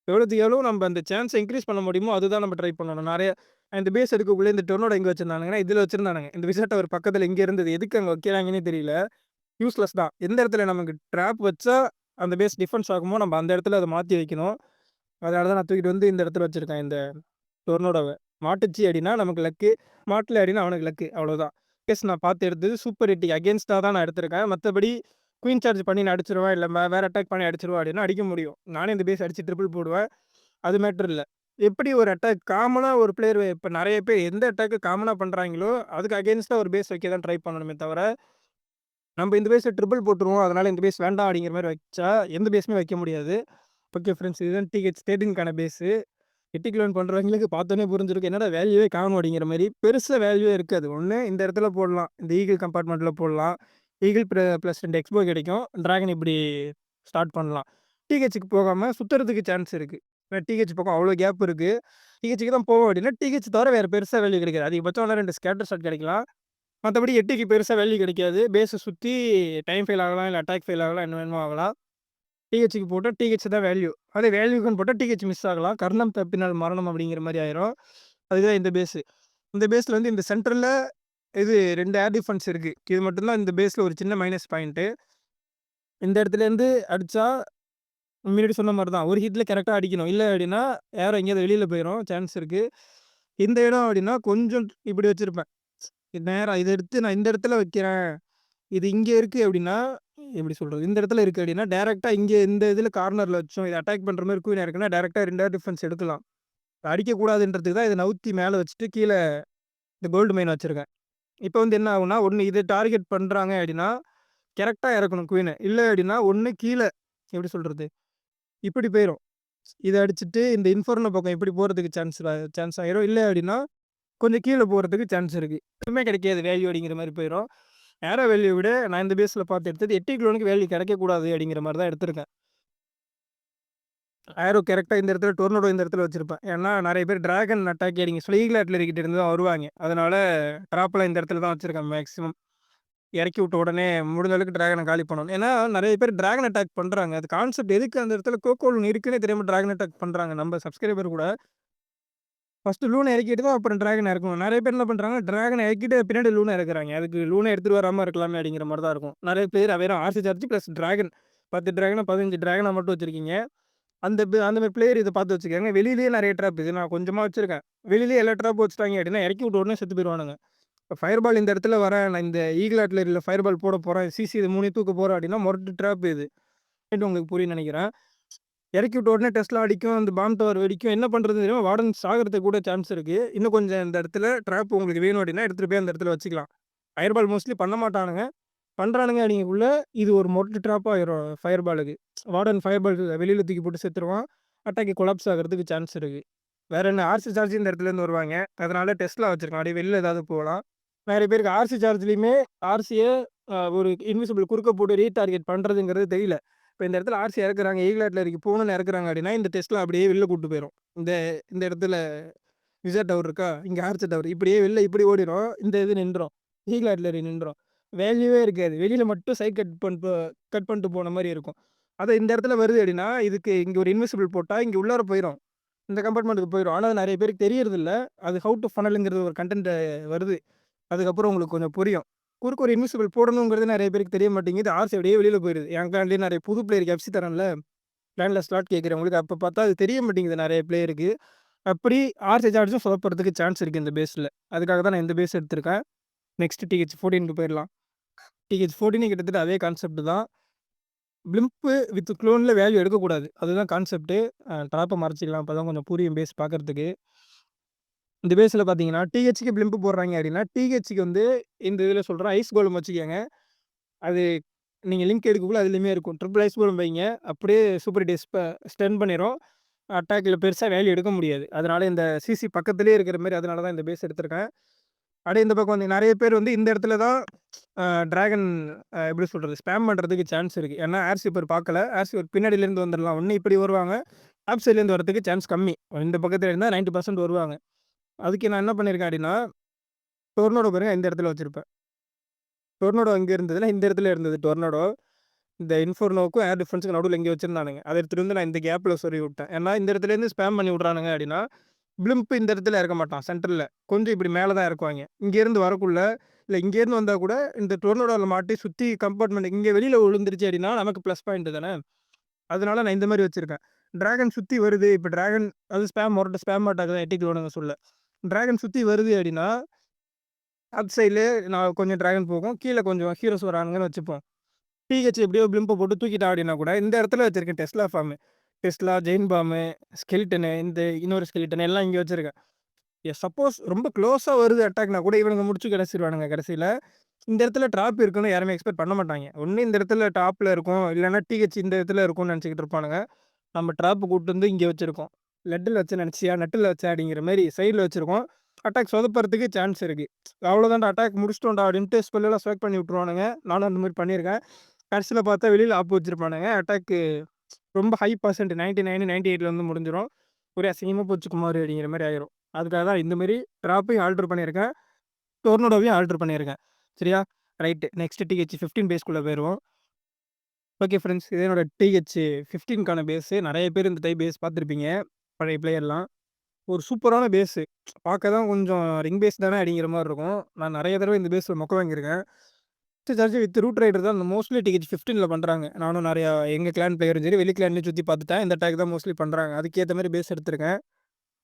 எவ்வளோத்துக்கு எவ்வளோ நம்ம அந்த சான்ஸ இன்கிரீஸ் பண்ண முடியுமோ, அதுதான் நம்ம ட்ரை பண்ணணும். நெறைய இந்த பேஸ் எடுக்கக்குள்ள இந்த டொர்னடோ எங்க வச்சிருந்தானுங்கன்னா, இதுல வச்சிருந்தானுங்க. இந்த விசா டவர் பக்கத்துல இங்க இருந்தது. எதுக்கு அங்க வைக்கிறாங்கன்னே தெரியல. யூஸ்லெஸ் தான். எந்த இடத்துல நமக்கு ட்ராப் வச்சா அந்த பேஸ் டிஃபென்ஸ் ஆகுமோ, நம்ம அந்த இடத்துல அத மாத்தி வைக்கணும். அதனால தான் நான் தூக்கிட்டு வந்து இந்த இடத்துல வச்சிருக்கேன். இந்த டொர்னடோவ. மாட்டுச்சு அப்டின்னா நமக்கு லக்கு. மாட்டல அப்டின்னா அவனுக்கு லக்கு. அவ்வளோதான். கேஸ் நான் பார்த்து எடுத்தது சூப்பர் 80 அகைன்ஸ்ட்டா தான் நான் எடுத்திருக்கேன். மத்தபடி குயின் சார்ஜ் பண்ணி நான் அடிச்சுருவேன். இல்ல வேற அட்டாக் பண்ணி அடிச்சுருவேன் அப்டின்னா அடிக்க முடியும். நானே இந்த பேஸ் அடிச்சு ட்ரிபிள் போடுவேன். அது மேட்டர் இல்ல. எப்படி ஒரு அட்டாக் காமனா ஒரு பிளேயர் இப்ப நெறைய பேர் எந்த அட்டாக் காமனா பண்றாங்களோ, அதுக்கு அகைன்ஸ்ட்டா ஒரு பேஸ் வைக்க தான் ட்ரை பண்ணணுமே தவிர, நம்ம இந்த பேஸ்ல ட்ரிபிள் போட்டுருவோம். அதனால இந்த பேஸ் வேண்டாம் அப்டிங்கிற மாரி வச்சா, எந்த பேஸுமே வைக்க முடியாது. ஓகே ஃப்ரெண்ட்ஸ் இதுதான் TH13க்கான பேஸு. எட்டிக் லோன் பண்றவங்களுக்கு பார்த்தோன்னே புரிஞ்சிருக்கும். என்னடா வேல்யூவே காணும் அப்படிங்கிற மாரி. பெருசா வேல்யூவே இருக்காது. ஒண்ணு இந்த இடத்துல போடலாம். இந்த ஈகிள் கம்பார்ட்மெண்ட்ல போடலாம். ஈகிள் ப்ளஸ் 2 எக்ஸ்போ கிடைக்கும். டிராகன் இப்படி ஸ்டார்ட் பண்ணலாம். THக்கு போகாம சுத்துறதுக்கு சான்ஸ் இருக்கு. TH பக்கம் அவ்வளோ கேப் இருக்கு. THக்கு தான் போவோம் அப்படின்னா, TH தவிர வேற பெருசா வேல்யூ கிடைக்காது. அதிகபட்சம் 2 ஸ்கேட்டர் ஷாட் கிடைக்கலாம். மத்தபடி எட்டிக்கு பெருசா வேல்யூ கிடைக்காது. பேஸ சுத்தி டைம் ஃபெயில் ஆகலாம், இல்ல அட்டாக் ஃபெயில் ஆகலாம், என்ன வேணுமோ ஆகலாம். THக்கு போட்டா TH தான் வேல்யூ. அதே வேல்யூக்குன்னு போட்டா TH மிஸ் ஆகலாம். கர்ணம் தப்பினால் மரணம் அப்படிங்கிற மாரி ஆயிரும். அதுதான் இந்த பேஸு. இந்த பேஸ்ல வந்து இந்த சென்டர்ல இது 2 ஏர் டிஃபென்ஸ் இருக்கு. இது மட்டும் தான் இந்த பேஸ்ல ஒரு சின்ன மைனஸ் பாயிண்ட்டு. இந்த இடத்துலேருந்து அடிச்சா முன்னாடி சொன்ன மாரி தான். ஒரு ஹிட்ல கரெக்ட்டா அடிக்கணும். இல்ல அப்படின்னா ஏரோ எங்கேயாவது வெளியில போயிரும். சான்ஸ் இருக்கு. இந்த இடம் அப்படின்னா கொஞ்சம் இப்படி வச்சிருப்பேன். நேரா இத எடுத்து நான் இந்த இடத்துல வைக்கிறேன். இது இங்க இருக்கு அப்படின்னா, எப்படி சொல்றது? இந்த இடத்துல இருக்கு அப்படின்னா, டைரக்ட்டா இங்க இந்த இதுல கார்னர்ல வச்சோம். இத அட்டாக் பண்ற மாரி குயின் இருக்குன்னா, டைரக்ட்டா 2 ஏர் டிஃபென்ஸ் எடுக்கலாம். அடிக்கக்கூடாதுன்றதுக்கு தான் இத நவுத்தி மேல வச்சுட்டு, கீழ இந்த கோல்டு மைன் வச்சிருக்கேன். இப்ப வந்து என்ன ஆகும்னா, ஒண்ணு இத டார்கெட் பண்றாங்க அப்படின்னா, கரெக்ட்டா இறக்கணும் குயின. இல்ல அப்படின்னா, ஒண்ணு கீழ எப்படி சொல்றது? இப்படி போயிரும். இத அடிச்சுட்டு இந்த இன்ஃபர்னோ பக்கம் இப்படி போறதுக்கு சான்ஸ் ஆயிரும். இல்ல அப்படின்னா, கொஞ்சம் கீழ போறதுக்கு சான்ஸ் இருக்கு. எதுவுமே கிடைக்காது வேல்யூ அப்படிங்கிற மாரி போயிரும். ஏரோ வேல்யூ விட நான் இந்த பேஸ்ல பார்த்து எடுத்தது 8 கிலோனுக்கு வேல்யூ கிடைக்கக்கூடாது அப்படிங்கிற மாரி தான் எடுத்திருக்கேன். ஏரோ கரெக்ட்டா இந்த இடத்துல டொர்னடோ இந்த இடத்துல வச்சிருப்பேன். ஏன்னா நெறைய பேர் டிராகன் அட்டாக் நீங்க ஈகிள் ஆர்ட்லரி கிட்ட இருந்து தான் வருவாங்க. அதனால ட்ராப்லாம் இந்த இடத்துல தான் வச்சிருக்கேன் மேக்ஸிமம். இறக்கி விட்ட உடனே முடிஞ்ச அளவுக்கு டிராகன காலி பண்ணணும். ஏன்னா நெறைய பேர் டிராகன் அட்டாக் பண்றாங்க. அது கான்செப்ட் எதுக்கு அந்த இடத்துல கோகோல் இருக்குன்னே தெரியாம டிராகன் அட்டாக் பண்றாங்க. நம்ம சப்ஸ்கிரைபர் கூட ஃபர்ஸ்ட்டு லூன இறக்கிட்டு தான் அப்புறம் டிராகன இறக்கணும். நெறைய பேர் என்ன பண்றாங்க, டிராகன இறக்கிட்டு பின்னாடி லூன இறக்குறாங்க. அதுக்கு லூன எடுத்துட்டு வராம இருக்கலாமே அப்படிங்கிற மாரி தான் இருக்கும். நெறைய பேர் வெறும் ஆர்சி சார்ஜ் பிளஸ் டிராகன் 10 டிராகனோ, 15 டிராகனா மட்டும் வச்சிருக்கீங்க. அந்த மாரி பிளேயர் இத பார்த்து வச்சுக்கங்க. வெளியிலேயே நெறைய ட்ராப் இது நான் கொஞ்சமா வச்சிருக்கேன். வெளியிலேயே எல்லா ட்ராப் வச்சுட்டாங்க அப்படின்னா, இறக்கி விட்ட உடனே செத்து போயிருவானுங்க. இப்ப ஃபயர் பால் இந்த இடத்துல வரேன், நான் இந்த ஈகிள் ஆர்ட்டிலரில ஃபயர் பால் போட போறேன், சிசி இது 3யும் தூக்க போறேன் அப்படின்னா, மொரட்டு ட்ராப் இது. உங்களுக்கு புரியும்னு நெனைக்கிறேன். இறக்கி விட்ட உடனே டெஸ்லா அடிக்கும், அந்த பாம் டவர் வெடிக்கும். என்ன பண்றதுன்னு தெரியாம வார்டன் சாகறதுக்கு கூட சான்ஸ் இருக்கு. இன்னும் கொஞ்சம் இந்த இடத்துல ட்ராப் உங்களுக்கு வேணும் அப்படின்னா, எடுத்துட்டு போய் அந்த இடத்துல வச்சுக்கலாம். ஃபயர் பால் மோஸ்ட்லி பண்ண மாட்டானுங்க. பண்றானுங்க அப்படிங்கக்குள்ள, இது ஒரு மொரட்டு ட்ராப்பா ஆயிரும் ஃபயர் பாலுக்கு. வார்டன் ஃபயர் பால் வெளியில தூக்கி போட்டு செத்துருவான். அட்டாக் கொலாப்ஸ் ஆகுறதுக்கு சான்ஸ் இருக்கு. வேற என்ன ஆர்சி சார்ஜ் இந்த இடத்துலேருந்து வருவாங்க. அதனால டெஸ்லா வச்சிருக்கான். அப்படியே வெளில ஏதாவது போகலாம். நெறைய பேருக்கு ஆர்சி சார்ஜ்லயுமே ஆர்சிய ஒரு இன்விசிபிள் குறுக்க போட்டு ரீடார்கெட் பண்றதுங்கிறது தெரியல. இப்ப இந்த இடத்துல ஆர்சி இறக்குறாங்க, ஈகிள் ஆர்ட்டிலரிக்கு போணும்னு இறக்குறாங்க அப்படின்னா, இந்த டெஸ்லா அப்படியே வெளில கூட்டு போயிரும். இந்த இந்த இடத்துல விசா டவர் இருக்கா? இங்க ஆர்சி டவர். இப்படியே வெளில இப்படி ஓடிரும். இந்த இது நின்றும். ஈகிள் ஆர்ட்டிலரி நின்றும். வேல்யூவே இருக்காது. வெளியில மட்டும் சைட் கட் பண்ணிட்டு போன மாரி இருக்கும். அது இந்த இடத்துல வருது அப்படின்னா, இதுக்கு இங்க ஒரு இன்விசிபிள் போட்டா இங்க உள்ளார போயிரும். இந்த கம்பார்ட்மெண்ட்க்கு போயிரும். ஆனா, அது நெறைய பேருக்கு தெரியறதில்ல. அது ஹவ் டூ ஃபனல்ங்கிறது ஒரு கன்டென்ட் வருது. அதுக்கப்புறம் உங்களுக்கு கொஞ்சம் புரியும். குறுக்க ஒரு இன்விசிபிள் போடணுங்கிறது நெறைய பேருக்கு தெரிய மாட்டேங்குது. ஆர்சி அப்படியே வெளியில போயிருது. என் கிளான்லயே நெறைய புது பிளேயருக்கு எஃப்சி தரேன்ல, கிளான்ல ஸ்லாட் கேட்கிறவங்களுக்கு அப்ப பார்த்தா அது தெரிய மாட்டேங்குது நெறைய பிளேயருக்கு. அப்படி ஆர்சி சார்ஜும் சொதப்புறதுக்கு சான்ஸ் இருக்கு இந்த பேஸ்ல. அதுக்காக தான் நான் இந்த பேஸ் எடுத்திருக்கேன். நெக்ஸ்ட் TH14க்கு போயிரலாம். TH14 கிட்டத்தட்ட அதே கான்செப்ட் தான். பிளிம்ப் வித் குளோன்ல வேல்யூ எடுக்கக்கூடாது. அதுதான் கான்செப்ட். ட்ராப்ப மறைச்சுக்கலாம். அப்பதான் கொஞ்சம் புரியும் பேஸ் பார்க்கறதுக்கு. இந்த பேஸ்ல பார்த்தீங்கன்னா, THக்கு பிளிம்ப் போடுறாங்க அப்படின்னா, THக்கு வந்து இந்த இதில சொல்றேன் ஐஸ் கோலம் வச்சுக்கங்க. அது நீங்க லிங்க் எடுக்கக்குள்ள அதிலேயுமே இருக்கும். ட்ரிபிள் ஐஸ் கோலம் வைங்க. அப்படியே சூப்பர் டிஸ்ப ஸ்டன் பண்ணிரும். அட்டாக்ல பெருசா வேல்யூ எடுக்க முடியாது. அதனால இந்த சிசி பக்கத்திலேயே இருக்கிற மாரி அதனால தான் இந்த பேஸ் எடுத்திருக்கேன். அப்படியே இந்த பக்கம் வந்து நெறைய பேர் வந்து இந்த இடத்துல தான் டிராகன் எப்படி சொல்றது? ஸ்பாம் பண்றதுக்கு சான்ஸ் இருக்கு. ஏன்னா ஏர் ஸ்வீப்பர் பார்க்கல. ஏர் ஸ்வீப்பர் பின்னாடிலேருந்து வந்துரலாம். ஒண்ணு இப்படி வருவாங்க. ஆப் சைட்லேருந்து வரதுக்கு சான்ஸ் கம்மி. இந்த பக்கத்துல இருந்தா 90% வருவாங்க. அதுக்கு நான் என்ன பண்ணியிருக்கேன் அப்படின்னா, டொர்னடோ பாருங்க இந்த இடத்துல வச்சிருப்பேன். டொர்னடோ அங்க இருந்ததுன்னா, இந்த இடத்துல இருந்தது டொர்னடோ. இந்த இன்ஃபெர்னோவுக்கும் ஏர் டிஃபென்ஸ்க்கும் நடுவுல எங்கேயோ வச்சிருந்தானுங்க. அத எடுத்துட்டு வந்து நான் இந்த கேப்ல சொருவி விட்டேன். ஏன்னா இந்த இடத்துலேருந்து ஸ்பாம் பண்ணி விட்றானுங்க அப்படின்னா, பிளிம்ப் இந்த இடத்துல இறக்க மாட்டான் சென்டர்ல. கொஞ்சம் இப்படி மேல தான் இறக்குவாய்ங்க. இங்கேருந்து வரக்குள்ள, இல்ல இங்கேருந்து வந்தா கூட இந்த டொர்னடோல மாட்டி சுத்தி கம்பார்ட்மெண்ட் இங்க வெளியில விழுந்துருச்சு அப்படின்னா, நமக்கு ப்ளஸ் பாயிண்ட் தானே. அதனால நான் இந்த மாரி வச்சிருக்கேன். டிராகன் சுத்தி வருது. இப்ப டிராகன் அது ஸ்பாம் மொரட்டு ஸ்பாம் அட்டாக் தான் எட்டிக்குவானுங்க சொல்ல. டிராகன் சுத்தி வருது அப்படின்னா, அப் சைட்லயே நான் கொஞ்சம் டிராகன் போகும். கீழ கொஞ்சம் ஹீரோஸ் வரானுங்கன்னு வச்சுப்போம். டிஹெச் எப்படியோ பிளிம்ப போட்டு தூக்கிட்டான் அப்படின்னா கூட, இந்த இடத்துல வச்சிருக்கேன் Tesla farm. Tesla, giant bomb, skeleton இந்த இன்னொரு ஸ்கெலிட்டன் எல்லாம் இங்க வச்சிருக்கேன். சப்போஸ் ரொம்ப க்ளோஸா வருது அட்டாக்னா கூட இவனுங்க முடிச்சு கடைசிருவானுங்க கடைசில. இந்த இடத்துல ட்ராப் இருக்குன்னு யாருமே எக்ஸ்பெக்ட் பண்ண மாட்டாய்ங்க. ஒண்ணு இந்த இடத்துல டாப்ல இருக்கும். இல்லன்னா டிஹெச் இந்த இடத்துல இருக்கும்னு நெனச்சுக்கிட்டு இருப்பானுங்க. நம்ம ட்ராப் கூட்டு வந்து இங்க வச்சிருக்கோம். லெட்ல வச்சேன்னு நெனச்சியா? நெட்டுல வச்சேன் அப்படிங்கிற மாரி சைடுல வச்சிருக்கோம். அட்டாக் சொதப்புறதுக்கு சான்ஸ் இருக்கு. அவ்வளோதான்டா அட்டாக் முடிச்சிட்டோம்டா அப்படின்ட்டு ஸ்பெல்லாம் செலக்ட் பண்ணி விட்டுருவானுங்க. நானும் அந்த மாரி பண்ணியிருக்கேன். கடைசில பார்த்தா வெளியில ஆப் வச்சிருப்பானுங்க. அட்டாக்கு ரொம்ப ஹை பெர்சென்ட் 99, 98ல வந்து முடிஞ்சிரும். ஒரே அசிங்கமா போச்சு குமாரு அப்படிங்கிற மாரி ஆயிரும். அதுக்காக தான் இந்த மாரி ட்ராப்பையும் ஆல்டர் பண்ணியிருக்கேன். டொர்னடோவையும் ஆல்டர் பண்ணியிருக்கேன். சரியா? ரைட்டு. நெக்ஸ்ட் TH15 பேஸ்க்குள்ள போயிருவோம். Okay friends. இது என்னோட TH15க்கான பேஸு. நெறைய பேர் இந்த டைப் பேஸ் பார்த்துருப்பீங்க. பழைய பிளேயர்லாம். ஒரு சூப்பரான பேஸு. பார்க்க தான் கொஞ்சம் ரிங் பேஸ் தானே அப்படிங்கிற மாரி இருக்கும். நான் நெறைய தடவ இந்த பேஸ்ல மொக்க வாங்கியிருக்கேன். சார்ஜ் வித் ரூட் ரைடர் தான் மோஸ்ட்லி TH15ல பண்றாங்க. நானும் நெறையா எங்க கிளான் பிளேயரும் சரி, வெளி கிளான்லயும் சுத்தி பார்த்துட்டேன். இந்த டேக் தான் மோஸ்ட்லி பண்றாங்க. அதுக்கேத்த மாரி பேஸ் எடுத்திருக்கேன்.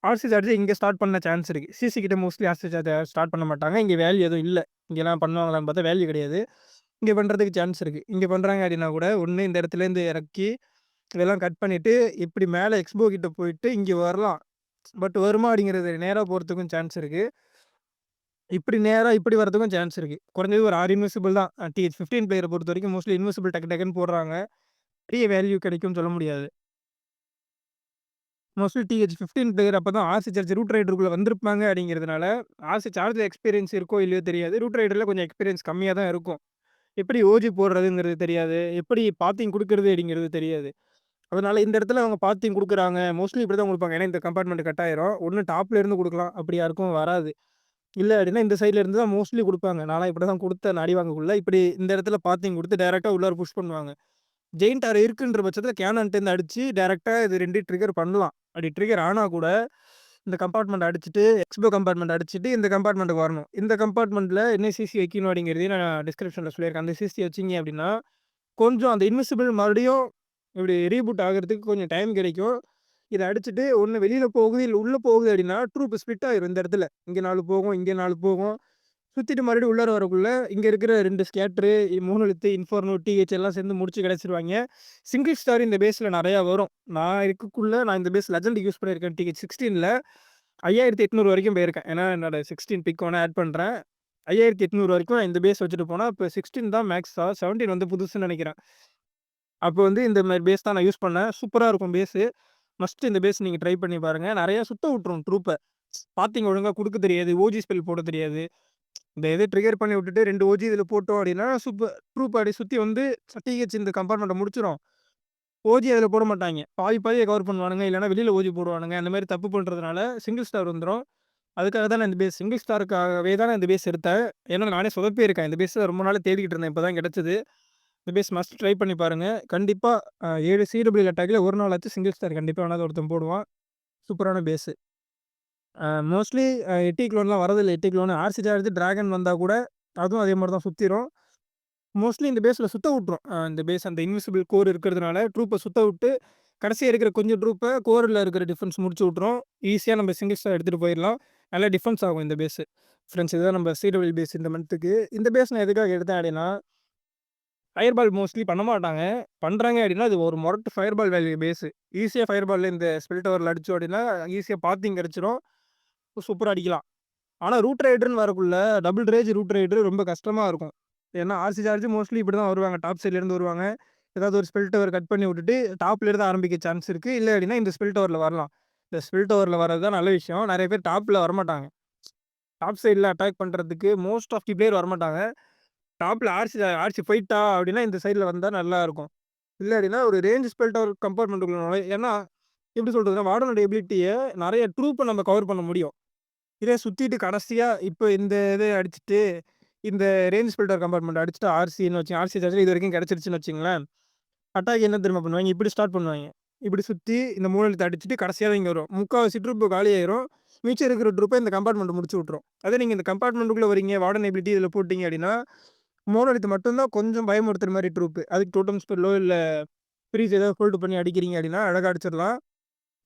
ஆர்சி சார்ஜ் இங்க ஸ்டார்ட் பண்ண சான்ஸ் இருக்கு. சிசி கிட்ட மோஸ்ட்லி ஆர்சி சார்ஜ் ஸ்டார்ட் பண்ண மாட்டாங்க. இங்க வேல்யூ எதுவும் இல்ல. இங்கலாம் பண்ணுவாங்களான்னு பார்த்தா வேல்யூ கிடையாது. இங்க பண்றதுக்கு சான்ஸ் இருக்கு. இங்க பண்றாங்க அப்படின்னா கூட, ஒண்ணு இந்த இடத்துலேருந்து இறக்கி, இதெல்லாம் கட் பண்ணிட்டு, இப்படி மேல எக்ஸ்போ கிட்ட போயிட்டு இங்க வரலாம். பட் வருமா அப்படிங்கிறது நேரா போறதுக்கும் சான்ஸ் இருக்கு. இப்படி நேரா இப்படி வரதுக்கும் சான்ஸ் இருக்கு. குறைஞ்சது ஒரு 6 இன்விசிபிள் தான். TH15 பிளேயர பொறுத்தவரைக்கும் மோஸ்ட்லி இன்விசிபிள் டக்கு டக்குன்னு போடுறாங்க. பெரிய வேல்யூ கிடைக்கும்னு சொல்ல முடியாது. மோஸ்ட்லி TH15 பிளேயர் அப்பதான் ஆர்சி சார்ஜ் ரூட் ரைடருக்குள்ள வந்திருப்பாங்க அப்படிங்கிறதுனால, ஆர்சி சார்ஜ்ல எக்ஸ்பீரியன்ஸ் இருக்கோ இல்லையோ தெரியாது. ரூட் ரைடர்ல கொஞ்சம் எக்ஸ்பீரியன்ஸ் கம்மியா தான் இருக்கும். எப்படி ஓஜி போடுறதுங்கிறது தெரியாது. எப்படி பாத்திங் குடுக்குறது அப்படிங்கிறது தெரியாது. அதனால இந்த இடத்துல அவங்க பாத்திங் குடுக்குறாங்க. மோஸ்ட்லி இப்படி தான் குடுப்பாங்க. ஏன்னா இந்த கம்பார்ட்மெண்ட் கட் ஆயிரும். ஒண்ணு டாப்ல இருந்து குடுக்கலாம். அப்படி யாருக்கும் வராது. இல்ல அப்படின்னா இந்த சைட்ல இருந்து தான் மோஸ்ட்லி குடுப்பாங்க. நான்லாம் இப்படி தான் குடுத்தேன் அடி வாங்கக்குள்ள. இப்படி இந்த இடத்துல பாத்திங் குடுத்து டைரக்ட்டா உள்ளார புஷ் பண்ணுவாங்க. ஜெயன்ட் ஆர் இருக்குன்ற பட்சத்தில கேனான்ட்டேருந்து அடிச்சு டைரக்ட்டா இது 2 ட்ரிகர் பண்ணலாம். அப்படி ட்ரிகர் ஆனா கூட, இந்த கம்பார்ட்மெண்ட் அடிச்சுட்டு, எக்ஸ்போ கம்பார்ட்மெண்ட் அடிச்சுட்டு இந்த கம்பார்ட்மெண்ட்க்கு வரணும். இந்த கம்பார்ட்மெண்ட்ல என்ன சிசி வைக்கணும் அப்படிங்கிறதையும் நான் டிஸ்கிரிப்ஷன்ல சொல்லியிருக்கேன். அந்த சிசி வச்சீங்க அப்படின்னா, கொஞ்சம் அந்த இன்விசிபிள் மறுபடியும் இப்படி ரீபூட் ஆகுறதுக்கு கொஞ்சம் டைம் கிடைக்கும். இத அடிச்சுட்டு ஒண்ணு வெளியில போகுது, இல்ல உள்ள போகுது அப்படின்னா, ட்ரூப் ஸ்ப்ளிட் ஆயிரும் இந்த இடத்துல. இங்க 4 போகும், இங்க 4 போகும். சுத்திட்டு மறுபடியும் உள்ளார வரக்குள்ள, இங்க இருக்கிற 2 ஸ்கேட்டரு, மோனோலித், இன்ஃபர்னோ, டிஹெச் எல்லாம் சேர்ந்து முடிச்சு கிடைச்சிருவாய்ங்க. சிங்கிள் ஸ்டார் இந்த பேஸ்ல நெறையா வரும். நான் இந்த பேஸ் லெஜெண்டுக்கு யூஸ் பண்ணியிருக்கேன். டிஹெச் 16ல 5800 வரைக்கும் போயிருக்கேன். ஏன்னா, என்னோட 16 பிக் வேணா ஆட் பண்றேன். 5800 வரைக்கும் நான் இந்த பேஸ் வச்சுட்டு போனா, இப்ப 16 தான் மேக்ஸா, 17 வந்து புதுசுன்னு நெனைக்கிறேன். அப்போ வந்து இந்த மாரி பேஸ் தான் நான் யூஸ் பண்ணேன். சூப்பரா இருக்கும் பேஸு. மஸ்ட் இந்த பேஸ் நீங்க ட்ரை பண்ணி பாருங்க. நெறையா சுத்த விட்டுரும் ட்ரூப்ப. பாத்திங் ஒழுங்கா குடுக்க தெரியாது. ஓஜி ஸ்பெல் போட தெரியாது. இந்த இது ட்ரிகர் பண்ணி விட்டுட்டு 2 ஓஜி இதில போட்டோம் அப்டின்னா, ட்ரூப் அப்டியே சுத்தி வந்து டிஹெச் இந்த கம்பார்ட்மெண்ட்ட முடிச்சிரும். ஓஜி அதில போட மாட்டாய்ங்க. பாதி பாதியா கவர் பண்ணுவானுங்க. இல்லன்னா வெளியில ஓஜி போடுவானுங்க. அந்த மாரி தப்பு பண்றதுனால சிங்கிள் ஸ்டார் வந்துரும். அதுக்காக தான் நான் இந்த பேஸ் சிங்கிள் ஸ்டாருக்காகவே தான் நான் இந்த பேஸ் எடுத்தேன். ஏன்னா நானே சொதப்பியிருக்கேன். இந்த பேஸ ரொம்ப நாளா தேடிக்கிட்டு இருந்தேன். இப்ப தான் கிடைச்சது. இந்த பேஸ் மஸ்ட் ட்ரை பண்ணி பாருங்க. கண்டிப்பா 7 சிடபிள்யூ அட்டாக்ல ஒரு நாளாச்சும் சிங்கிள் ஸ்டார் கண்டிப்பா எவனாவது ஒருத்தன் போடுவான். சூப்பரான பேஸு. மோஸ்ட்லி எட்டி க்ளோன்லாம் வரதில்ல. எட்டி க்ளோன் ஆர்சி சார்ஜ் டிராகன் வந்தா கூட அதுவும் அதே மாரி தான் சுத்திரும். மோஸ்ட்லி இந்த பேஸ்ல சுத்த விட்டுரும். இந்த பேஸ் அந்த இன்விசிபிள் கோர் இருக்கிறதுனால ட்ரூப்ப சுத்த விட்டு, கடைசியா இருக்கிற கொஞ்சம் ட்ரூப்ப கோர்ல இருக்கிற டிஃபென்ஸ் முடிச்சு விட்டுரும். ஈஸியா நம்ம சிங்கிள் ஸ்டார் எடுத்துட்டு போயிரலாம். நல்லா டிஃபென்ஸ் ஆகும் இந்த பேஸு. ஃப்ரெண்ட்ஸ் இதுதான் நம்ம சிடபிள்யூ பேஸ் இந்த மந்த்துக்கு. இந்த பேஸ் நான் எதுக்காக எடுத்தேன் அப்டின்னா, ஃபயர் பால் மோஸ்ட்லி பண்ண மாட்டாங்க. பண்றாங்க அப்டின்னா, அது ஒரு மொரட்டு ஃபயர் பால் வேல்யூ பேஸு. ஈஸியா ஃபயர் பால்ல இந்த ஸ்பெல் டவர்ல அடிச்சோம் அப்டின்னா, ஈஸியா பாத்திங் கிடைச்சிரும். சூப்பரா அடிக்கலாம். ஆனா ரூட் ரைடர்ன்னு வரக்குள்ள, டபுள் ரேஜ் ரூட் ரைடர் ரொம்ப கஷ்டமா இருக்கும். ஏன்னா, ஆர்சி சார்ஜ் மோஸ்ட்லி இப்படி தான் வருவாங்க. டாப் சைட்லேருந்து வருவாங்க. ஏதாவது ஒரு ஸ்பெல் டவர் கட் பண்ணி விட்டுட்டு, டாப்ல இருந்து ஆரம்பிக்க சான்ஸ் இருக்கு. இல்ல அப்படின்னா, இந்த ஸ்பெல் டவர்ல வரலாம். இந்த ஸ்பெல் டவர்ல வர்றது தான் நல்ல விஷயம். நெறைய பேர் டாப்ல வரமாட்டாங்க. டாப் சைட்ல அட்டாக் பண்றதுக்கு மோஸ்ட் ஆஃப் தி பிளேயர் வரமாட்டாங்க. டாப்ல ஆர்சி போயிட்டா அப்படின்னா, இந்த சைட்ல வந்தா நல்லா இருக்கும். இல்ல அப்படின்னா, ஒரு ரேஞ்ச் ஸ்பெல் டவர் கம்பார்ட்மெண்ட்டுக்குள்ள ஏன்னா, எப்படி சொல்றதுன்னா, வார்டனோட எபிலிட்டிய நெறைய ட்ரூப்ப நம்ம கவர் பண்ண முடியும். இதே சுத்திட்டு கடைசியா இப்ப இந்த இத அடிச்சுட்டு, இந்த ரேஞ்ச் ஃபில்டர் கம்பார்ட்மெண்ட் அடிச்சுட்டு ஆர்சின்னு ஆர்சி சார்ஜர் இதுவரைக்கும் கிடைச்சிருச்சுன்னு வச்சுக்கங்களேன். அட்டாக் என்ன தெரியுமா பண்ணுவாய்ங்க? இப்படி ஸ்டார்ட் பண்ணுவாய்ங்க. இப்படி சுத்தி இந்த மூலையில அடிச்சுட்டு கடைசியா தான் இங்க வரும். 3/4 ட்ரூப் காலியாயிரும். மிச்சம் இருக்கிற ட்ரூப்ப இந்த கம்பார்ட்மெண்ட் முடிச்சு விட்டுரும். அதே நீங்க இந்த கம்பார்ட்மெண்ட்டுக்குள்ள வரீங்க, வார்டன் எபிலிட்டி இதில போட்டீங்க அப்படின்னா, மோனோலித் மட்டும் தான் கொஞ்சம் பயமுறுத்துற மாரி ட்ரூப். அதுக்கு டோட்டம் ஸ்பெல்லோ இல்ல ஃப்ரீஸ் ஏதாவது ஹோல்டு பண்ணி அடிக்கிறீங்க அப்படின்னா, அழகா அடிச்சிடலாம்.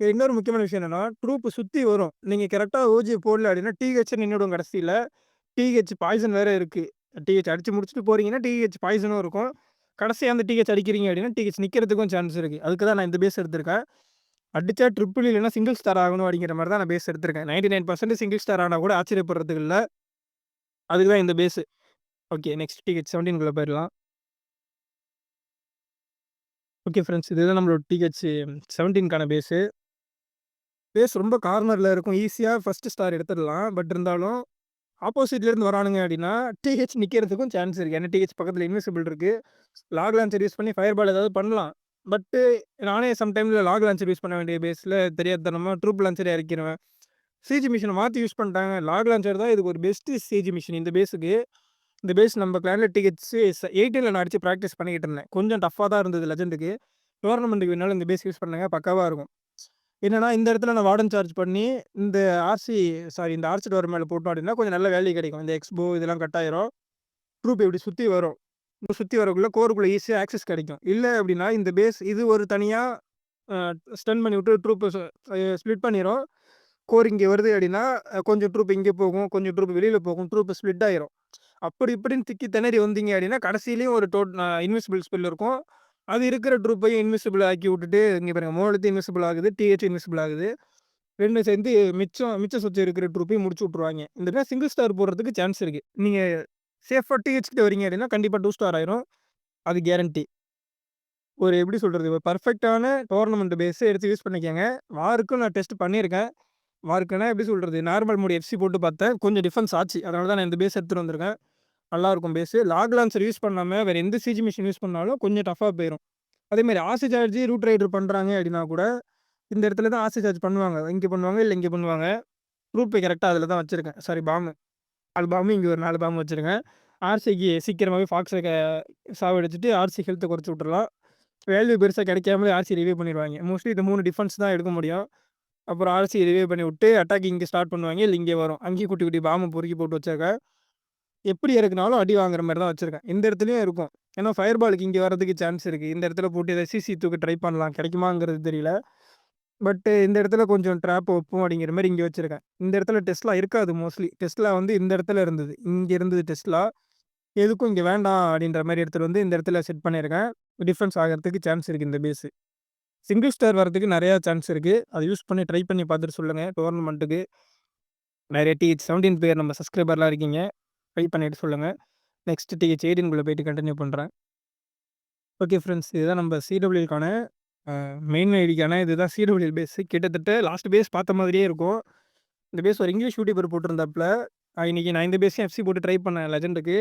இன்னொரு முக்கியமான விஷயம் என்னன்னா, ட்ரூப் சுத்தி வரும். நீங்க கரெக்ட்டா ஓஜி போடல அப்படின்னா, டிஹெச் நின்னுடும் கடைசியில. டிஹெச் பாய்சன் வேற இருக்கு. டிஹெச் அடிச்சு முடிச்சுட்டு போறீங்கன்னா, டிஹெச் பாய்சனும் இருக்கும். கடைசியா அந்த டிஹெச் அடிக்கிறீங்க அப்படின்னா, டிஹெச் நிக்கிறதுக்கும் சான்ஸ் இருக்கு. அதுக்கு தான் நான் இந்த பேஸ் எடுத்திருக்கேன். அடிச்சா ட்ரிபிள் இல்லன்னா சிங்கிள் ஸ்டார் ஆகணும் அப்படிங்கிற மாரி தான் நான் பேஸ் எடுத்திருக்கேன். 99% சிங்கிள் ஸ்டார் ஆனா கூட ஆச்சரியப்படுறதுக்கு இல்ல. அதுக்கு தான் இந்த பேஸு. ஓகே நெக்ஸ்ட் டிஹெச் 17 குள்ள போயிரலாம். ஓகே ஃபிரெண்ட்ஸ் இதுதான் நம்மளோட டிஹெச் 17க்கான பேஸு. பேஸ் ரொம்ப கார்னர்ல இருக்கும். ஈஸியா ஃபர்ஸ்ட் ஸ்டார் எடுத்துடலாம். பட் இருந்தாலும் ஆப்போசிட்லேருந்து வரானுங்க அப்படின்னா, டிஹெச் நிக்கிறதுக்கும் சான்ஸ் இருக்கு. ஏன்னா டிஹெச் பக்கத்துல இன்விசிபிள் இருக்கு. லாக் லான்ச்சர் யூஸ் பண்ணி ஃபயர் பால் ஏதாவது பண்ணலாம். பட்டு நானே சம்டைம்ல லாக் லான்ச்சர் யூஸ் பண்ண வேண்டிய பேஸ்ல தெரியாத்தனமா ட்ரூப் லான்ச்சர இறக்கிருவேன். சிஜி மிஷின மாத்தி யூஸ் பண்ணிட்டாங்க. லாக் லான்ச்சர் தான் இதுக்கு ஒரு பெஸ்ட் சிஜி மிஷின் இந்த பேஸுக்கு. இந்த பேஸ் நம்ம கிளான்ல டிஹெச் 18ல நான் அடிச்சு பிராக்டிஸ் பண்ணிக்கிட்டு இருந்தேன். கொஞ்சம் டஃப்பா தான் இருந்தது லெஜெண்டுக்கு. டோர்னமெண்ட்டுக்கு வேணாலும் இந்த பேஸ் யூஸ் பண்ணுங்க. பக்காவா இருக்கும். என்னன்னா, இந்த இடத்துல நான் வார்டன் சார்ஜ் பண்ணி, இந்த இந்த ஆர்ச்சி டோர் மேல போட்டோம் அப்படின்னா, கொஞ்சம் நல்ல வேல்யூ கிடைக்கும். இந்த எக்ஸ்போ இதெல்லாம் கட் ஆயிரும். ட்ரூப் இப்படி சுத்தி வரும். சுத்தி வரக்குள்ள கோருக்குள்ள ஈஸியா ஆக்சஸ் கிடைக்கும். இல்ல அப்படின்னா, இந்த பேஸ் இது ஒரு தனியா அ ஸ்டன் பண்ணி விட்டு ட்ரூப்ப ஸ்ப்ளிட் பண்ணிரும். கோர் இங்க வருது அப்படின்னா, கொஞ்சம் ட்ரூப் இங்க போகும். கொஞ்சம் ட்ரூப் வெளியில போகும். ட்ரூப் ஸ்ப்ளிட் ஆயிரும். அப்படி இப்படின்னு திக்கி திணறி வந்தீங்க அப்படின்னா, கடைசியிலயும் ஒரு இன்விசிபிள் ஸ்பெல் இருக்கும். அது இருக்கிற ட்ரூப்பையும் இன்விசிபிள் ஆக்கி விட்டுட்டு, இங்க பாருங்க மோனோலித் இன்விசிபிள் ஆகுது. டிஹெச் இன்விசிபிள் ஆகுது. 2 சேர்ந்து மிச்சம் சுத்தி இருக்கிற ட்ரூப்பையும் முடிச்சு விட்டுருவாய்ங்க. இந்த தடவ சிங்கிள் ஸ்டார் போடுறதுக்கு சான்ஸ் இருக்கு. நீங்க சேஃபா டிஹெச் கிட்ட வரீங்க அப்படின்னா, கண்டிப்பா 2 ஸ்டார் ஆயிரும். அது கேரண்டி. ஒரு எப்படி சொல்றது? ஒரு பெர்ஃபெக்ட்டான டோர்னமெண்ட் பேஸ் எடுத்து யூஸ் பண்ணிக்கங்க. வாருக்கும் நான் டெஸ்ட் பண்ணியிருக்கேன். வார்க்குனா எப்படி சொல்றது? நார்மல் மோட் எஃப்சி போட்டு பார்த்தேன். கொஞ்சம் டிஃபென்ஸ் ஆச்சு. அதனால தான் நான் இந்த பேஸ் எடுத்துட்டு வந்திருக்கேன். நல்லாருக்கும் பேஸு. லாக் லான்ச்சர் யூஸ் பண்ணாம வேற எந்த சிஜி மிஷின் யூஸ் பண்ணாலும் கொஞ்சம் டஃப்பா போயிரும். அதேமாரி ஆர்சி சார்ஜ் ரூட் ரைடர் பண்றாங்க அப்படின்னா கூட, இந்த இடத்துல தான் ஆர்சி சார்ஜ் பண்ணுவாங்க. இங்க பண்ணுவாங்க, இல்ல இங்க பண்ணுவாங்க. ரூட் பை கரெக்ட்டா அதில தான் வச்சிருக்கேன். சாரி பாம்பு. 4 பாம்பு, இங்க ஒரு 4 பாம்பு வச்சிருக்கேன். ஆர்சிக்கு சீக்கிரமாவே ஃபாக்ஸ சாவடிச்சுட்டு ஆர்சி ஹெல்த்த குறைச்சு விட்டுறலாம். வேல்யூ பெருசா கிடைக்காமலே ஆர்சி ரிவைவ் பண்ணிருவாய்ங்க. மோஸ்ட்லி இந்த 3 டிஃபென்ஸ் தான் எடுக்க முடியும். அப்புறம் ஆர்சி ரிவைவ் பண்ணி விட்டு அட்டாக் இங்க ஸ்டார்ட் பண்ணுவாய்ங்க. இல்ல இங்கே வரும். அங்கேயும் குட்டி குட்டி பாம்பு பொறுக்கி போட்டு வச்சிருக்கேன். எப்படி இறக்குனாலும் அடி வாங்குற மாரி தான் வச்சிருக்கேன். இந்த இடத்துலயும் இருக்கும். ஏன்னா ஃபயர் பாலுக்கு இங்க வரதுக்கு சான்ஸ் இருக்கு. இந்த இடத்துல போட்டு ஏதாவது சிசி தூக்க ட்ரை பண்ணலாம். கிடைக்குமாங்கிறது தெரியல. பட் இந்த இடத்துல கொஞ்சம் ட்ராப் வைப்போம் அப்படிங்கிற மாரி இங்க வச்சிருக்கேன். இந்த இடத்துல டெஸ்லா இருக்காது மோஸ்ட்லி. டெஸ்லா வந்து இந்த இடத்துல இருந்தது. இங்க இருந்தது டெஸ்லா. எதுக்கும் இங்க வேண்டாம் அப்படின்ற மாரி எடுத்துட்டு வந்து இந்த இடத்துல செட் பண்ணியிருக்கேன். டிஃபென்ஸ் ஆகறதுக்கு சான்ஸ் இருக்கு இந்த பேஸு. சிங்கிள் ஸ்டார் வரதுக்கு நெறையா சான்ஸ் இருக்கு. அத யூஸ் பண்ணி ட்ரை பண்ணி பார்த்துட்டு சொல்லுங்க. டோர்னமெண்ட்டுக்கு நெறைய டிஹெச் 17 பேர் நம்ம சப்ஸ்கிரைபர்லாம் இருக்கீங்க. ட்ரை பண்ணிட்டு சொல்லுங்க. நெக்ஸ்ட் டிஹெச் 18 குள்ள போயிட்டு கன்டின்யூ பண்றேன். Okay friends. இதுதான் நம்ம சிடபிள்யூக்கான மெயின் ஐடிக்கான இதுதான் சிடபிள்யூ பேஸ். கிட்டத்தட்ட லாஸ்ட் பேஸ் பார்த்த மாதிரியே இருக்கும். இந்த பேஸ் ஒரு இங்கிலீஷ் யூடியூபர் போட்டிருந்தாப்புல. இன்னைக்கு நான் இந்த பேஸையும் எஃப்சி போட்டு ட்ரை பண்ணேன் லெஜெண்டுக்கு.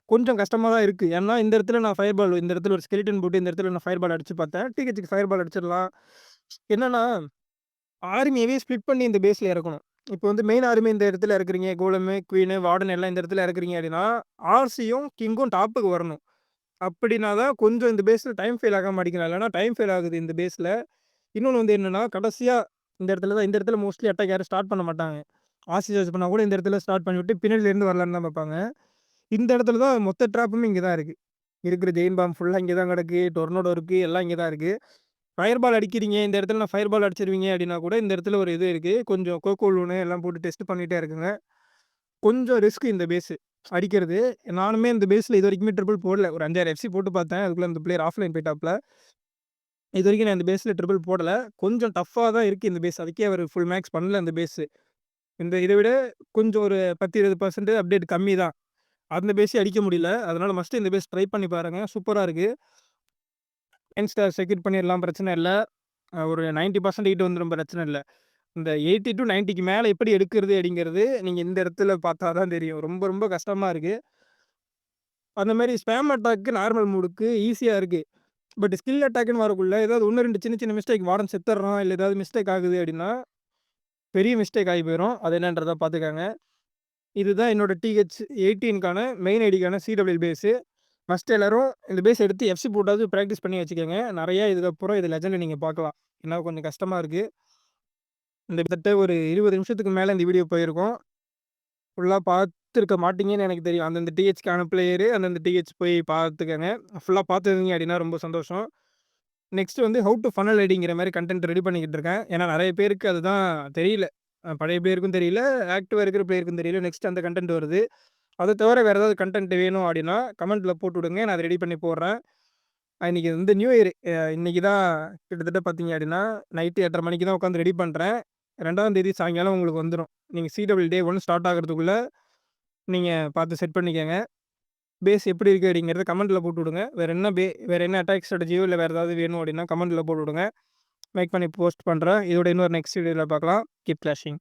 கொஞ்சம் கஷ்டமா தான் இருக்கு. ஏன்னா இந்த இடத்துல நான் ஃபயர் பால் இந்த இடத்துல ஒரு ஸ்கெலிட்டன் போட்டு இந்த இடத்துல நான் ஃபயர் பால் அடிச்சு பார்த்தேன். டிஹெச்சுக்கு ஃபயர் பால் அடிச்சிடலாம். என்னன்னா ஆர்மியவே ஸ்ப்ளிட் பண்ணி இந்த பேஸ்ல இறக்கணும். இப்போ வந்து மெயின் ஆர்மி இந்த இடத்துல இறக்குறீங்க. கோலமு, குவீனு, வார்டன் எல்லாம் இந்த இடத்துல இறக்குறீங்க அப்படின்னா, ஆர்சியும், கிங்கும் டாப்புக்கு வரணும். அப்படின்னா தான் கொஞ்சம் இந்த பேஸ்ல டைம் ஃபெயில் ஆகாம அடிக்கலாம். இல்லைனா டைம் ஃபெயில் ஆகுது இந்த பேஸ்ல. இன்னொன்னு வந்து என்னன்னா, கடைசியா இந்த இடத்துல மோஸ்ட்லி அட்டாக் யாரும் ஸ்டார்ட் பண்ண மாட்டாங்க. ஆர்சி சார்ஜ் பண்ணா கூட இந்த இடத்துல ஸ்டார்ட் பண்ணிவிட்டு பின்னாடிலேருந்து வரலான்னு தான் பார்ப்பாங்க. இந்த இடத்துல தான் மொத்த ட்ராப்புமே இங்க தான் இருக்கு. இருக்கிற ஜெயின் பாம் ஃபுல்லா இங்க தான் கிடக்கு. டொர்னடோ இருக்கு. எல்லாம் இங்க தான் இருக்கு. ஃபயர் பால் அடிக்கிறீங்க. இந்த இடத்துல நான் ஃபயர் பால் அடிச்சிருவீங்க அப்படின்னா கூட இந்த இடத்துல ஒரு இது இருக்கு. கொஞ்சம் கோகோலூனு எல்லாம் போட்டு டெஸ்ட் பண்ணிட்டே இருக்குங்க. கொஞ்சம் ரிஸ்க் இந்த பேஸு அடிக்கிறது. நானுமே இந்த பேஸ்ல இதுவரைக்குமே ட்ரிபிள் போடல. ஒரு 5, 6 எஃப்சி போட்டு பார்த்தேன். அதுக்குள்ள இந்த பிளேயர் ஆஃப்லைன் போய்ட்டாப்ல. இதுவரைக்கும் நான் இந்த பேஸ்ல ட்ரிபிள் போடல. கொஞ்சம் டஃப்பா தான் இருக்கு இந்த பேஸ். அதுக்கே அவரு ஃபுல் மேக்ஸ் பண்ணல இந்த பேஸு. இத விட கொஞ்சம் ஒரு 10, 20% அப்டேட் கம்மி தான். அந்த பேஸே அடிக்க முடியல. அதனால மஸ்ட் இந்த பேஸ் ட்ரை பண்ணி பாருங்க. சூப்பரா இருக்கு. 10 ஸ்டார் செக்யூர் பண்ணிடலாம் பிரச்சனை இல்ல. ஒரு 90% ஹிட் வந்துரும் பிரச்சனை இல்ல. இந்த 80 டூ 90க்கு மேல எப்படி எடுக்கிறது அப்படிங்கிறது நீங்க இந்த இடத்துல பார்த்தா தான் தெரியும். ரொம்ப ரொம்ப கஷ்டமா இருக்கு. அந்த மாரி ஸ்பாம் அட்டாக்கு நார்மல் மோடுக்கு ஈஸியா இருக்கு. பட் ஸ்கில் அட்டாக்ன்னு வரக்குள்ள ஏதாவது 1, 2 சின்ன சின்ன மிஸ்டேக் வார்டன் செத்துடுறான். இல்ல ஏதாவது மிஸ்டேக் ஆகுது அப்படின்னா, பெரிய மிஸ்டேக் ஆகி போயிரும். அது என்னன்றத பார்த்துக்கங்க. இதுதான் என்னோட TH18க்கான மெயின் ஐடிக்கான CWL பேஸு. ஃபர்ஸ்ட் எல்லாரும் இந்த பேஸ் எடுத்து எஃப்சி போட்டாவது பிராக்டிஸ் பண்ணி வச்சுக்கோங்க. நெறைய இதுக்கப்புறம் இது லெஜெண்ட நீங்க பார்க்கலாம். ஏன்னா கொஞ்சம் கஷ்டமா இருக்கு. இந்த கிட்டத்தட்ட ஒரு 20 நிமிஷத்துக்கு மேல இந்த வீடியோ போயிருக்கும். ஃபுல்லா பார்த்துருக்க மாட்டீங்கன்னு எனக்கு தெரியும். அந்தந்த டிஹெச்க்கான பிளேயரு, அந்தந்த டிஹெச் போய் பார்த்துக்கங்க. ஃபுல்லா பார்த்துருந்தீங்க அப்படின்னா ரொம்ப சந்தோஷம். நெக்ஸ்ட் வந்து ஹவ் டூ ஃபனல் ஐடிங்கிற மாரி கன்டென்ட் ரெடி பண்ணிக்கிட்டு இருக்கேன். ஏன்னா நெறைய பேருக்கு அதுதான் தெரியல. பழைய பிளேயருக்கும் தெரியல, ஆக்டிவா இருக்கிற பிளேயருக்கும் தெரியல. நெக்ஸ்ட் அந்த கன்டென்ட் வருது. அத தவிர வேற ஏதாவது கன்டென்ட் வேணும் அப்படின்னா, கமெண்ட்ல போட்டு விடுங்க. நான் அத ரெடி பண்ணி போடுறேன். இன்னைக்கு வந்து நியூ இயர். இன்னைக்கு தான் கிட்டத்தட்ட பார்த்தீங்க அப்படின்னா, நைட்டு 8:30 மணிக்கு தான் உட்காந்து ரெடி பண்றேன். 2ஆம் தேதி சாயங்காலம் உங்களுக்கு வந்துரும். நீங்க CWL டே 1 ஸ்டார்ட் ஆகுறதுக்குள்ள நீங்க பார்த்து செட் பண்ணிக்கங்க. பேஸ் எப்படி இருக்கு அப்படிங்கிறத கமெண்ட்ல போட்டு விடுங்க. வேற என்ன அட்டாக் ஸ்ட்ராட்டஜியோ இல்ல வேற ஏதாவது வேணும் அப்படின்னா கமெண்ட்ல போட்டு விடுங்க. மேக் பண்ணி போஸ்ட் பண்றேன். இதோட இன்னொரு நெக்ஸ்ட் வீடியோல பார்க்கலாம். Keep clashing.